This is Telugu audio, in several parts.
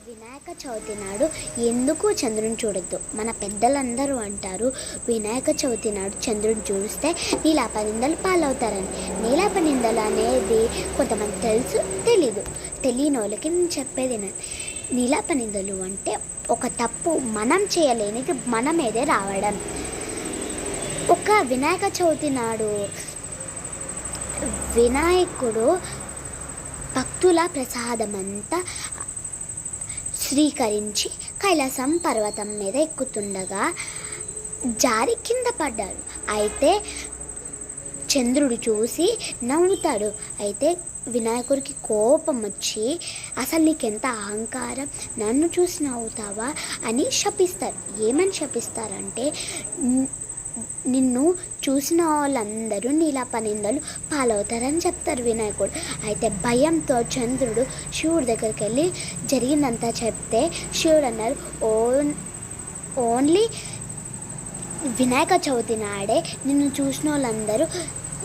వినాయక చవితి నాడు ఎందుకు చంద్రుని చూడొద్దు? మన పెద్దలందరూ అంటారు వినాయక చవితి నాడు చంద్రుని చూస్తే నీలాపనిందలు పాలవుతారని. నీలాపనిందలు అనేది కొంతమంది తెలుసు, తెలీదు. తెలియని వాళ్ళకి నేను చెప్పేది నీలాపనిందలు అంటే ఒక తప్పు మనం చేయలేనిది మన మీదే రావడం. ఒక వినాయక చవితి నాడు వినాయకుడు భక్తుల ప్రసాదమంతా స్వీకరించి కైలాసం పర్వతం మీద ఎక్కుతుండగా జారి కింద పడ్డాడు. అయితే చంద్రుడు చూసి నవ్వుతాడు. అయితే వినాయకుడికి కోపం వచ్చి అసలు నీకెంత అహంకారం, నన్ను చూసి నవ్వుతావా అని శపిస్తారు. ఏమని శపిస్తారంటే నిన్ను చూసిన వాళ్ళందరూ నీలాపనిందలు పాలవుతారని చెప్తారు వినాయకుడు. అయితే భయంతో చంద్రుడు శివుడి దగ్గరికి వెళ్ళి జరిగిందంతా చెప్తే శివుడు అన్నారు, ఓన్లీ వినాయక చవితి నాడే నిన్ను చూసిన వాళ్ళందరూ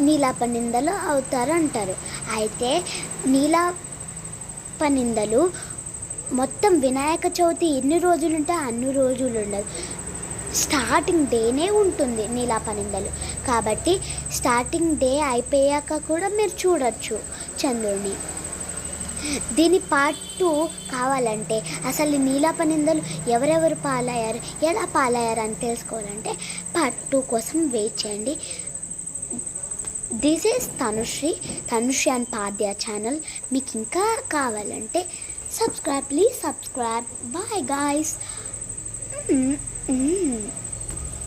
నీలాపనిందలు అవుతారు అంటారు. అయితే నీలాపనిందలు మొత్తం వినాయక చవితి ఎన్ని రోజులు ఉంటే అన్ని రోజులు ఉండదు, స్టార్టింగ్ డేనే ఉంటుంది నీలాపనిందలు. కాబట్టి స్టార్టింగ్ డే అయిపోయాక కూడా మీరు చూడొచ్చు చంద్రుడిని. దీని పార్ట్ 2 కావాలంటే అసలు నీలాపనిందలు ఎవరెవరు పాలయ్యారు, ఎలా పాలయ్యారు అని తెలుసుకోవాలంటే పార్ట్ 2 కోసం వెయిట్ చేయండి. This is Tanushree and Padya channel. మీకు ఇంకా కావాలంటే ప్లీజ్ సబ్స్క్రైబ్. Bye guys.